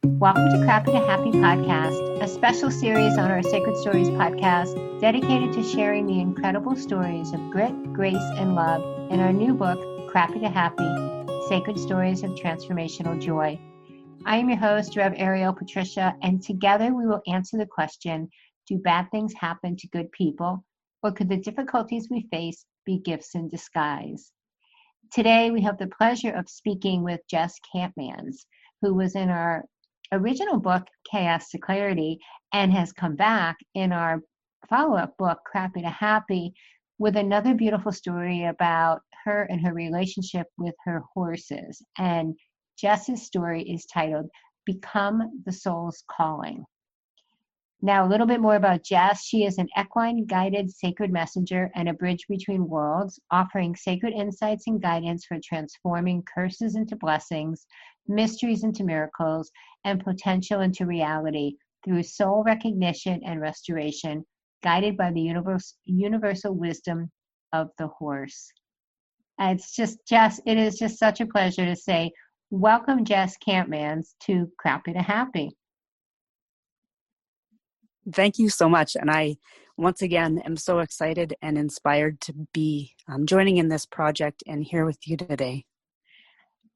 Welcome to Crappy to Happy podcast, a special series on our Sacred Stories podcast dedicated to sharing the incredible stories of grit, grace, and love in our new book, Crappy to Happy, Sacred Stories of Transformational Joy. I am your host, Rev Ariel Patricia, and together we will answer the question, do bad things happen to good people, or could the difficulties we face be gifts in disguise? Today, we have the pleasure of speaking with Jess Campman, who was in our original book, Chaos to Clarity, and has come back in our follow-up book, Crappy to Happy, with another beautiful story about her and her relationship with her horses. And Jess's story is titled, Become the Soul's Calling. Now, a little bit more about Jess. She is an equine-guided sacred messenger and a bridge between worlds, offering sacred insights and guidance for transforming curses into blessings, mysteries into miracles, and potential into reality through soul recognition and restoration, guided by the universal wisdom of the horse. And it's just, Jess, it is just such a pleasure to say, welcome, Jess Campman, to Crappy to Happy. Thank you so much. And I, once again, am so excited and inspired to be joining in this project and here with you today.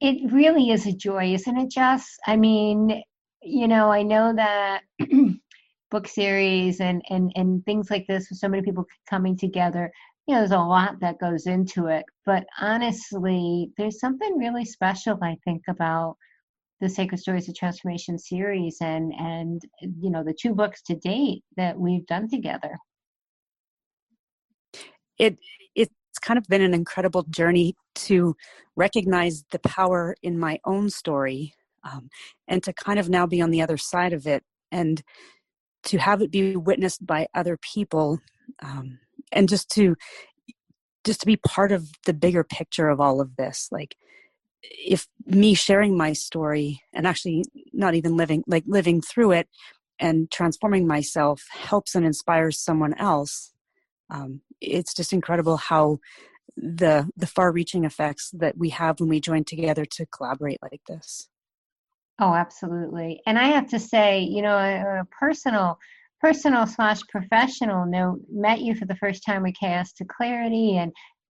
It really is a joy, isn't it, Jess? I mean, you know, I know that book series and things like this with so many people coming together, you know, there's a lot that goes into it. But honestly, there's something really special, I think, about the Sacred Stories of Transformation series and you know, the two books to date that we've done together. It's kind of been an incredible journey to recognize the power in my own story and to kind of now be on the other side of it and to have it be witnessed by other people and just to be part of the bigger picture of all of this. Like, if me sharing my story and actually not even living through it and transforming myself helps and inspires someone else, it's just incredible how the far-reaching effects that we have when we join together to collaborate like this. Oh, absolutely. And I have to say, you know, a personal / professional note, met you for the first time with Chaos to Clarity,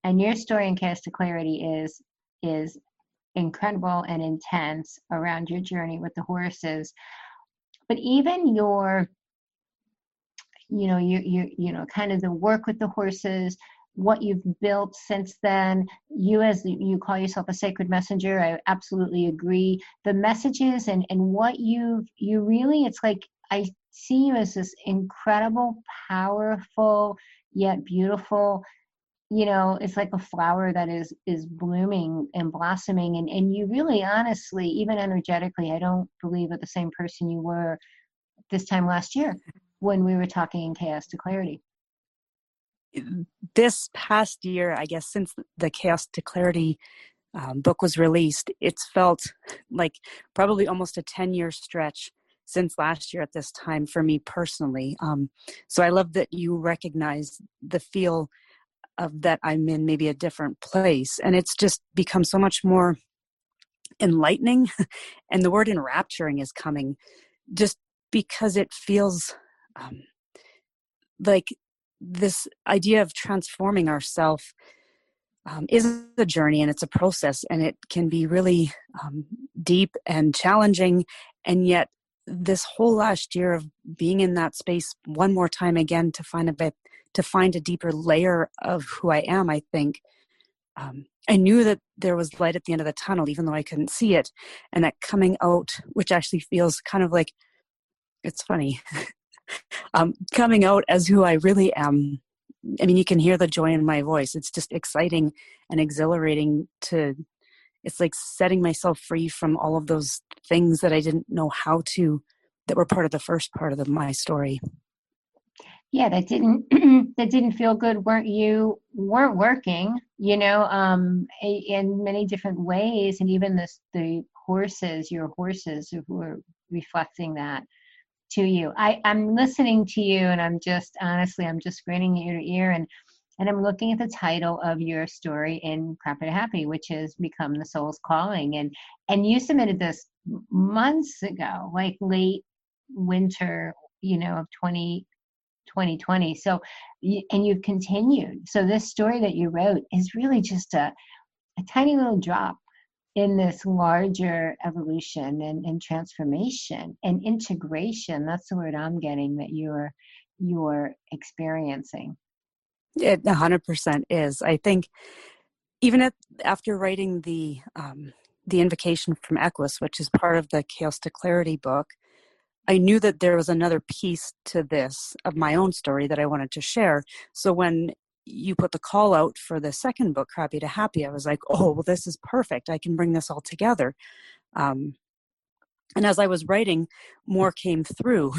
and your story in Chaos to Clarity is incredible and intense around your journey with the horses. But even your kind of the work with the horses, what you've built since then, you call yourself a sacred messenger. I absolutely agree. The messages and what you really, it's like, I see you as this incredible, powerful, yet beautiful, you know, it's like a flower that is blooming and blossoming. And you really, honestly, even energetically, I don't believe are the same person you were this time last year when we were talking in Chaos to Clarity. This past year, I guess, since the Chaos to Clarity book was released, it's felt like probably almost a 10-year stretch since last year at this time for me personally. So I love that you recognize the feel of that I'm in maybe a different place. And it's just become so much more enlightening. And the word enrapturing is coming just because it feels like this idea of transforming ourselves is a journey and it's a process, and it can be really deep and challenging. And yet this whole last year of being in that space one more time again to find a deeper layer of who I am, I think I knew that there was light at the end of the tunnel, even though I couldn't see it. And that coming out, which actually feels kind of like, it's funny, coming out as who I really am. I mean, you can hear the joy in my voice. It's just exciting and exhilarating it's like setting myself free from all of those things that I didn't know that were part of the first part of my story. Yeah, that didn't feel good. Weren't working, you know, in many different ways. And even your horses were reflecting that to you. I'm listening to you and I'm just grinning ear to ear. And And I'm looking at the title of your story in Crappy to Happy, which is Become the Soul's Calling. And you submitted this months ago, like late winter, of 2020. So, and you've continued. So this story that you wrote is really just a tiny little drop in this larger evolution and transformation and integration. That's the word I'm getting that you're experiencing. It 100% is. I think even after writing the invocation from Equus, which is part of the Chaos to Clarity book, I knew that there was another piece to this of my own story that I wanted to share. So when you put the call out for the second book, Crappy to Happy, I was like, oh, well, this is perfect. I can bring this all together. And as I was writing, more came through.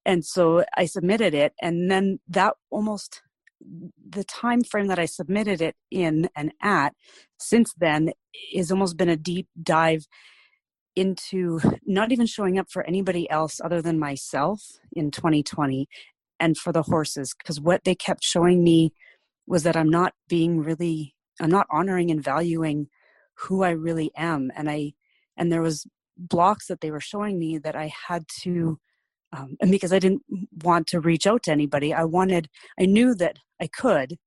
And so I submitted it. And then that almost the time frame that I submitted it in and at since then has almost been a deep dive into not even showing up for anybody else other than myself in 2020 and for the horses, because what they kept showing me was that I'm not honoring and valuing who I really am. And there was blocks that they were showing me that I had to, and because I didn't want to reach out to anybody, I knew that I could,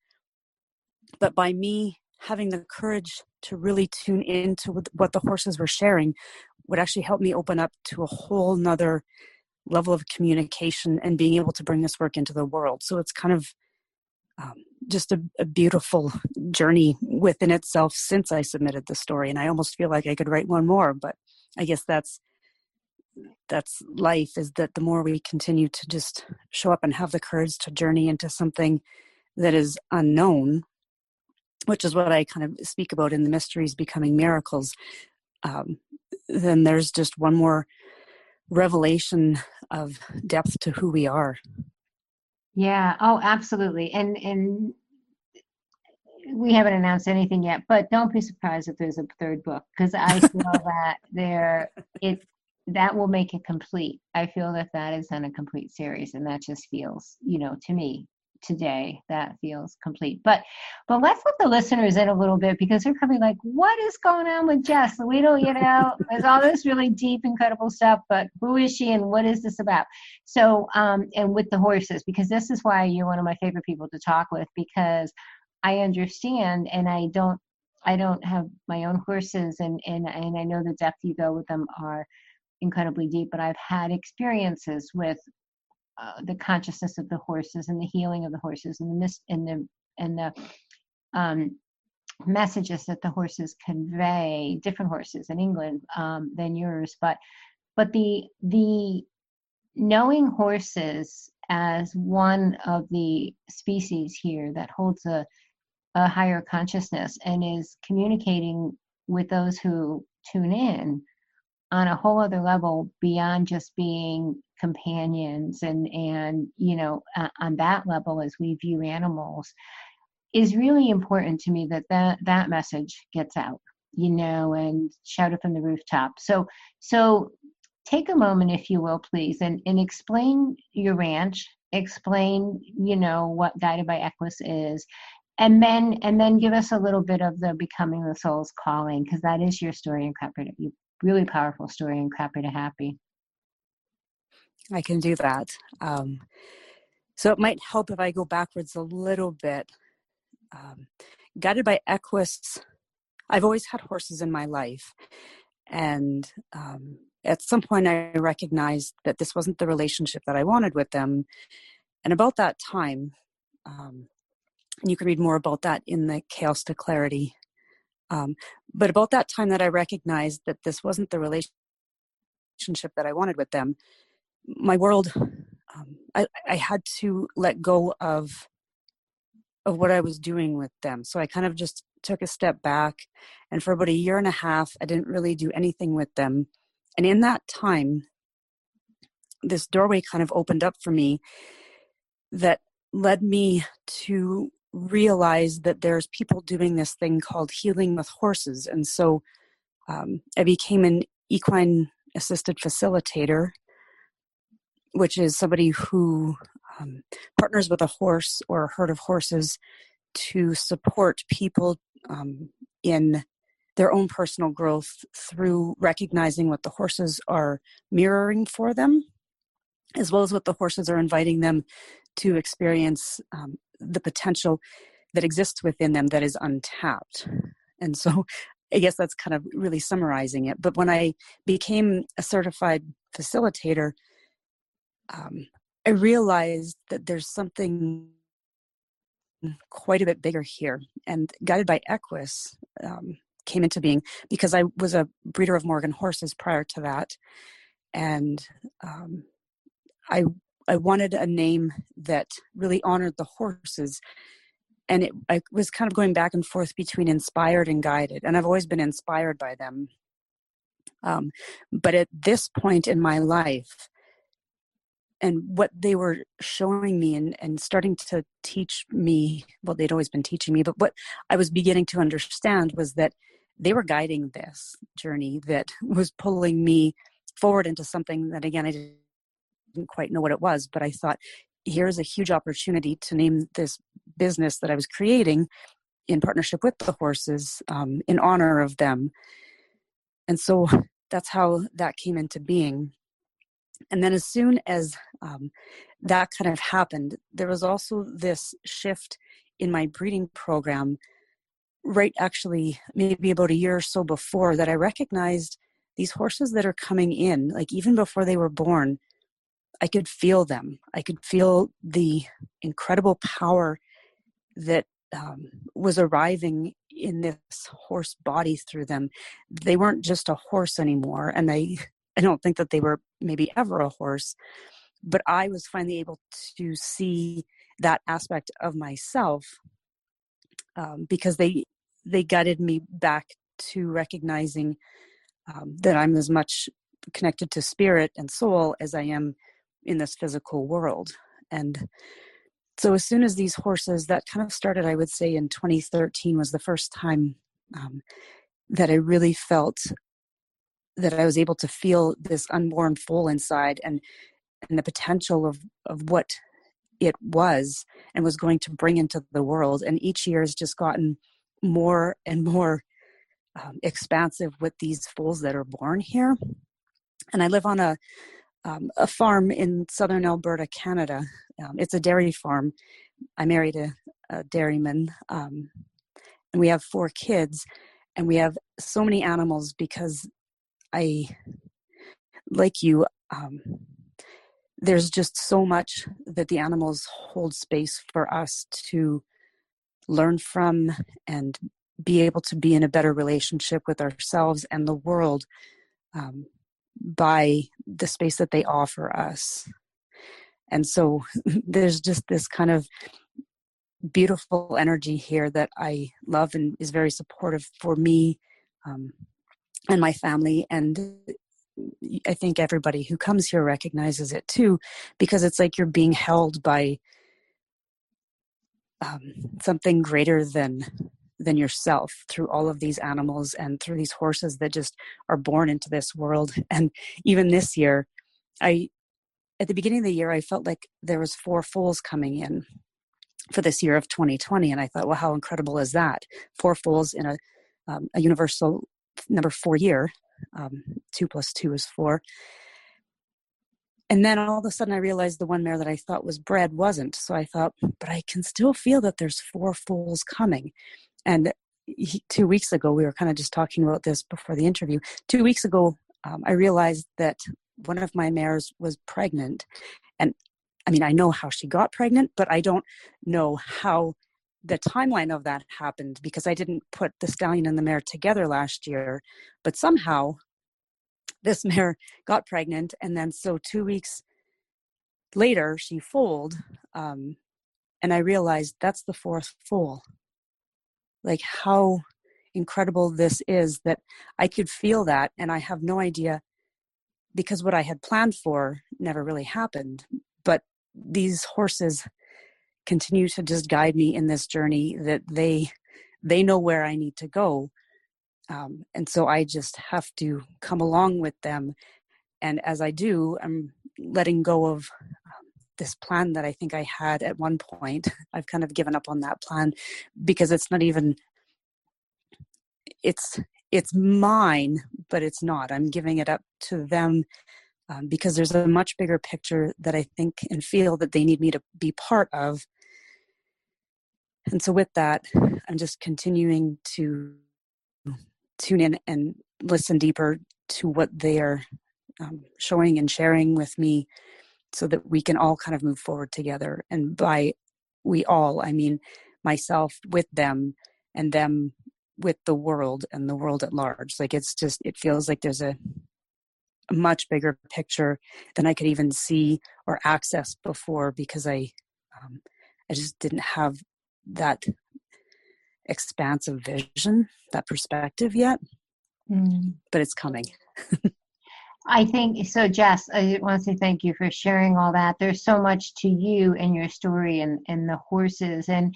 but by me having the courage to really tune into what the horses were sharing would actually help me open up to a whole nother level of communication and being able to bring this work into the world. So it's kind of just a beautiful journey within itself since I submitted the story. And I almost feel like I could write one more, but I guess that's life, is that the more we continue to just show up and have the courage to journey into something that is unknown, which is what I kind of speak about in the Mysteries Becoming Miracles, then there's just one more revelation of depth to who we are. Yeah. Oh, absolutely. And we haven't announced anything yet, but don't be surprised if there's a third book, because I feel that that will make it complete. I feel that is on a complete series, and that just feels, to me today, that feels complete. But let's let the listeners in a little bit, because they're probably like, what is going on with Jess? We don't, there's all this really deep, incredible stuff, but who is she and what is this about? So, and with the horses, because this is why you're one of my favorite people to talk with, because I understand, and I don't have my own horses, and I know the depth you go with them are incredibly deep, but I've had experiences with the consciousness of the horses and the healing of the horses and the messages that the horses convey, different horses in England than yours, but the knowing horses as one of the species here that holds a higher consciousness and is communicating with those who tune in on a whole other level beyond just being companions and on that level as we view animals, is really important to me, that message gets out, and shout it from the rooftop. So take a moment, if you will, please, and explain your ranch, explain, what Guided by Equus is, and then give us a little bit of the Becoming the Soul's Calling, because that is your story in Crappy to, really powerful story in Crappy to Happy. I can do that. So it might help if I go backwards a little bit. Guided by Equus, I've always had horses in my life. And at some point I recognized that this wasn't the relationship that I wanted with them. And about that time, and you can read more about that in the Chaos to Clarity. But about that time that I recognized that this wasn't the relationship that I wanted with them, my world, I had to let go of what I was doing with them. So I kind of just took a step back, and for about a year and a half, I didn't really do anything with them. And in that time, this doorway kind of opened up for me that led me to realize that there's people doing this thing called healing with horses. And so I became an equine assisted facilitator, which is somebody who partners with a horse or a herd of horses to support people in their own personal growth through recognizing what the horses are mirroring for them, as well as what the horses are inviting them to experience, the potential that exists within them that is untapped. And so I guess that's kind of really summarizing it. But when I became a certified facilitator, I realized that there's something quite a bit bigger here. And Guided by Equus came into being because I was a breeder of Morgan horses prior to that. And I wanted a name that really honored the horses. And I was kind of going back and forth between inspired and guided. And I've always been inspired by them. But at this point in my life, and what they were showing me and starting to teach me, well, they'd always been teaching me, but what I was beginning to understand was that they were guiding this journey that was pulling me forward into something that, again, I didn't quite know what it was, but I thought, here's a huge opportunity to name this business that I was creating in partnership with the horses, in honor of them. And so that's how that came into being. And then as soon as that kind of happened, there was also this shift in my breeding program, right, actually maybe about a year or so before, that I recognized these horses that are coming in, like even before they were born, I could feel them. I could feel the incredible power that was arriving in this horse body through them. They weren't just a horse anymore, and I don't think that they were maybe ever a horse, but I was finally able to see that aspect of myself, because they guided me back to recognizing that I'm as much connected to spirit and soul as I am in this physical world. And so as soon as these horses, that kind of started, I would say in 2013 was the first time that I really felt that I was able to feel this unborn foal inside, and the potential of what it was and was going to bring into the world. And each year has just gotten more and more expansive with these foals that are born here. And I live on a farm in southern Alberta, Canada. It's a dairy farm. I married a dairyman, and we have 4 kids, and we have so many animals because like you, there's just so much that the animals hold space for us to learn from and be able to be in a better relationship with ourselves and the world, by the space that they offer us. And so there's just this kind of beautiful energy here that I love and is very supportive for me, and my family. And I think everybody who comes here recognizes it too, because it's like you're being held by something greater than yourself through all of these animals and through these horses that just are born into this world. And even this year, at the beginning of the year, I felt like there was 4 foals coming in for this year of 2020. And I thought, well, how incredible is that? 4 foals in a universal number 4 year. 2 plus 2 is 4. And then all of a sudden I realized the one mare that I thought was bred wasn't. So I thought, but I can still feel that there's 4 foals coming. And 2 weeks ago, we were kind of just talking about this before the interview. 2 weeks ago, I realized that one of my mares was pregnant. And I mean, I know how she got pregnant, but I don't know how the timeline of that happened, because I didn't put the stallion and the mare together last year. But somehow this mare got pregnant. And then so 2 weeks later, she foaled. And I realized that's the 4th foal. Like how incredible this is that I could feel that. And I have no idea, because what I had planned for never really happened. But these horses continue to just guide me in this journey, that they know where I need to go. And so I just have to come along with them. And as I do, I'm letting go of this plan that I think I had at one point. I've kind of given up on that plan because it's not even, it's mine, but it's not. I'm giving it up to them because there's a much bigger picture that I think and feel that they need me to be part of. And so with that, I'm just continuing to tune in and listen deeper to what they are showing and sharing with me, so that we can all kind of move forward together. And by we all, I mean myself with them, and them with the world, and the world at large. Like, it's just, it feels like there's a much bigger picture than I could even see or access before, because I just didn't have that expansive vision, that perspective yet. But it's coming. I think so, Jess. I want to say thank you for sharing all that. There's so much to you and your story and the horses, and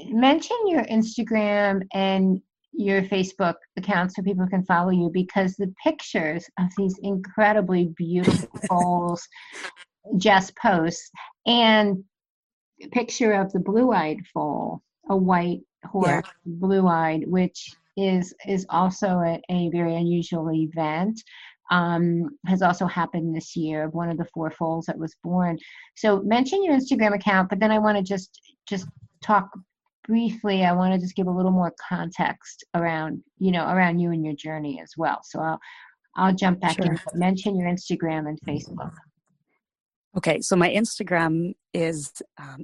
mention your Instagram and your Facebook account so people can follow you, because the pictures of these incredibly beautiful foals Jess posts, and a picture of the blue-eyed foal, a white horse, blue-eyed, which is also a very unusual event. Has also happened this year, of one of the 4 foals that was born. So mention your Instagram account, but then I want to just talk briefly. I want to just give a little more context around you and your journey as well. So I'll jump back in. Mention your Instagram and Facebook. Okay, so my Instagram is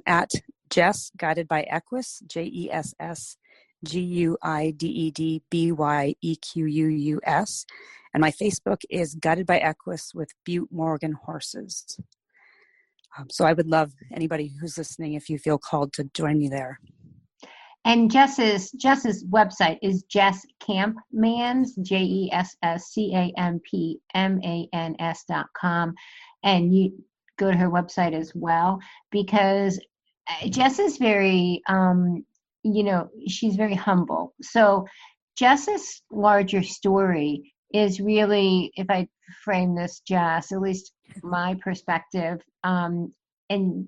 at Jess Guided by Equus, JessGuidedByequus, and my Facebook is Guided by Equus with Butte Morgan Horses. So I would love anybody who's listening, if you feel called, to join me there. And Jess's website is Jess Campmans, JessCampmans.com, and you go to her website as well, because Jess is very, she's very humble. So Jess's larger story is really, if I frame this, Jess, at least my perspective, and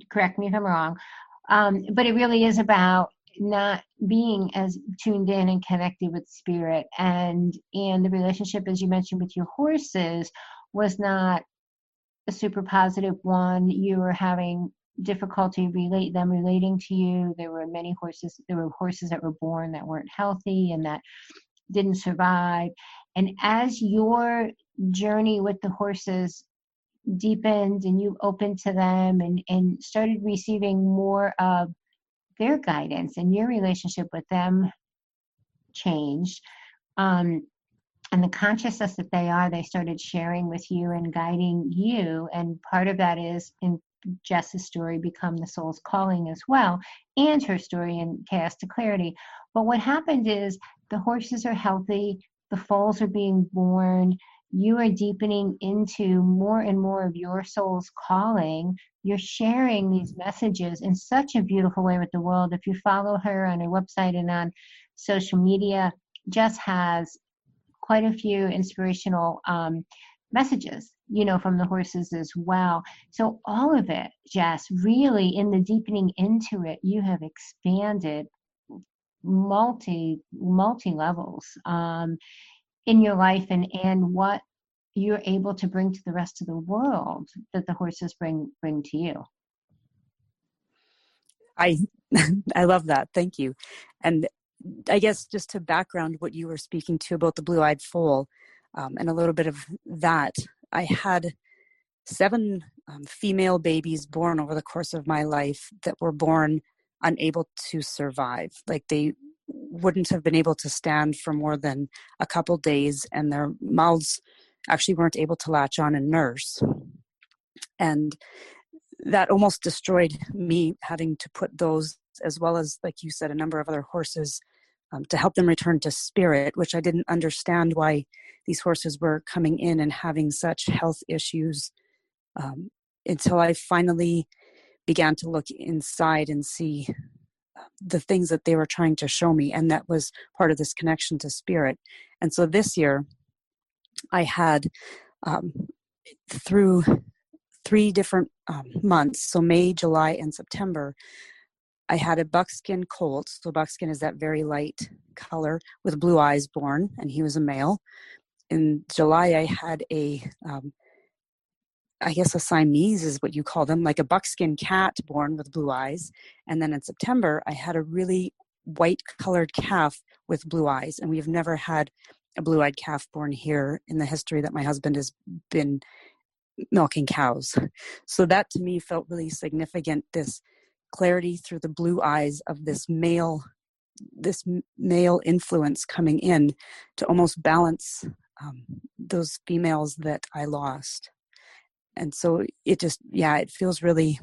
correct me if I'm wrong, but it really is about not being as tuned in and connected with spirit, and the relationship, as you mentioned, with your horses was not a super positive one. You were having difficulty relating to you. There were horses that were born that weren't healthy and that didn't survive. And as your journey with the horses deepened and you opened to them and started receiving more of their guidance, and your relationship with them changed, and the consciousness that they started sharing with you and guiding you. And part of that is, in Jess's story, Become the Soul's Calling as well, and her story in Chaos to Clarity. But what happened is the horses are healthy, the foals are being born, you are deepening into more and more of your soul's calling. You're sharing these messages in such a beautiful way with the world. If you follow her on her website and on social media, Jess has quite a few inspirational messages, from the horses as well. So all of it, Jess, really, in the deepening into it, you have expanded multi levels in your life, and what you're able to bring to the rest of the world that the horses bring to you. I love that. Thank you. And I guess just to background what you were speaking to about the blue-eyed foal, and a little bit of that, I had 7 female babies born over the course of my life that were born unable to survive. Like, they wouldn't have been able to stand for more than a couple days, and their mouths actually weren't able to latch on and nurse. And that almost destroyed me, having to put those, as well as, like you said, a number of other horses, to help them return to spirit, which I didn't understand why these horses were coming in and having such health issues, until I finally began to look inside and see the things that they were trying to show me. And that was part of this connection to spirit. And so this year I had, through 3 different months, so May, July, and September, I had a buckskin colt. So buckskin is that very light color with blue eyes born, and he was a male. In July, I had I guess a Siamese is what you call them, like a buckskin cat born with blue eyes. And then in September, I had a really white colored calf with blue eyes. And we've never had a blue-eyed calf born here in the history that my husband has been milking cows. So that to me felt really significant, this clarity through the blue eyes of this male influence coming in to almost balance those females that I lost. And so it just, it feels really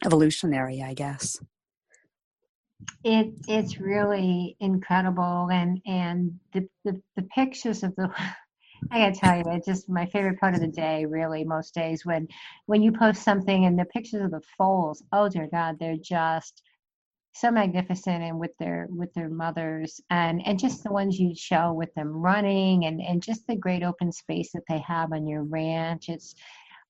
evolutionary, I guess. It's really incredible, and the pictures of the I gotta tell you, it's just my favorite part of the day, really, most days when you post something and the pictures of the foals, oh dear God, they're just so magnificent, and with their mothers, and just the ones you show with them running, and just the great open space that they have on your ranch.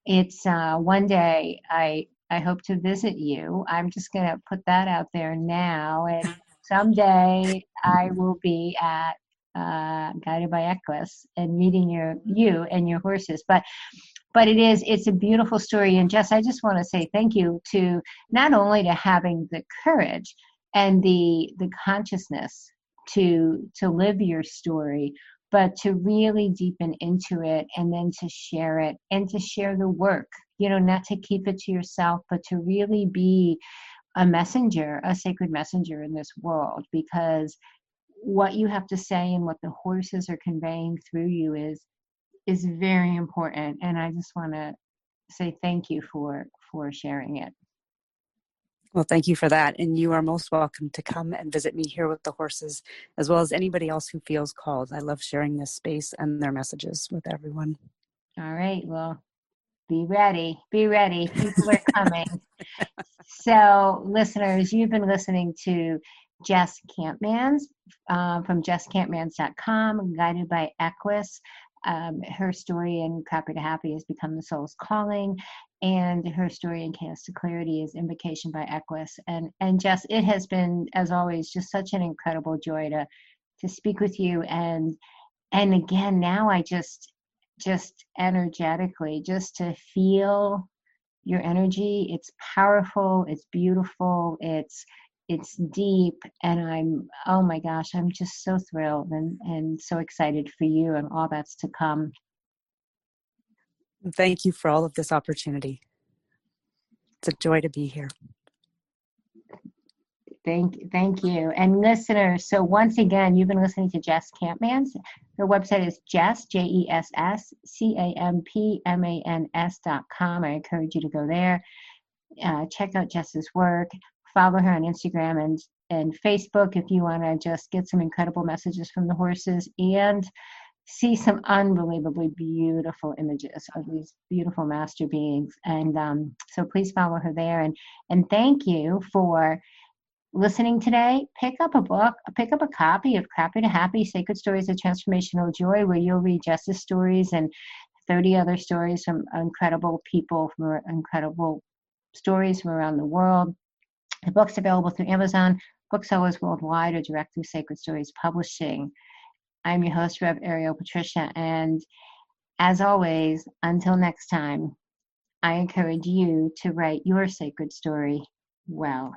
It's one day I hope to visit you. I'm just going to put that out there now. And someday I will be at Guided by Equus and meeting you and your horses. But it's a beautiful story. And Jess, I just want to say thank you to not only to having the courage and the consciousness to live your story, but to really deepen into it, and then to share it and to share the work, not to keep it to yourself, but to really be a messenger, a sacred messenger in this world, because what you have to say and what the horses are conveying through you is very important. And I just want to say thank you for sharing it. Well, thank you for that. And you are most welcome to come and visit me here with the horses, as well as anybody else who feels called. I love sharing this space and their messages with everyone. All right. Well, be ready. Be ready. People are coming. So, listeners, you've been listening to Jess Campmans from jesscampmans.com, Guided by Equus. Her story in Crappy to Happy has become the soul's calling, and her story in Chaos to Clarity is Invocation by Equus. And Jess, it has been, as always, just such an incredible joy to speak with you. And again, now I just energetically, just to feel your energy. It's powerful, it's beautiful, it's deep, and oh my gosh, I'm just so thrilled and so excited for you and all that's to come. Thank you for all of this opportunity. It's a joy to be here. Thank you. And listeners, so once again, you've been listening to Jess Campmans. Her website is Jess, JessCampmans.com. I encourage you to go there. Check out Jess's work. Follow her on Instagram and Facebook if you want to just get some incredible messages from the horses and see some unbelievably beautiful images of these beautiful master beings. And so please follow her there. And thank you for listening today. Pick up a book, pick up a copy of Crappy to Happy, Sacred Stories of Transformational Joy, where you'll read Jess's stories and 30 other stories from incredible people, from incredible stories from around the world. The book's available through Amazon, booksellers worldwide, or direct through Sacred Stories Publishing. I'm your host, Rev Ariel Patricia, and as always, until next time, I encourage you to write your sacred story well.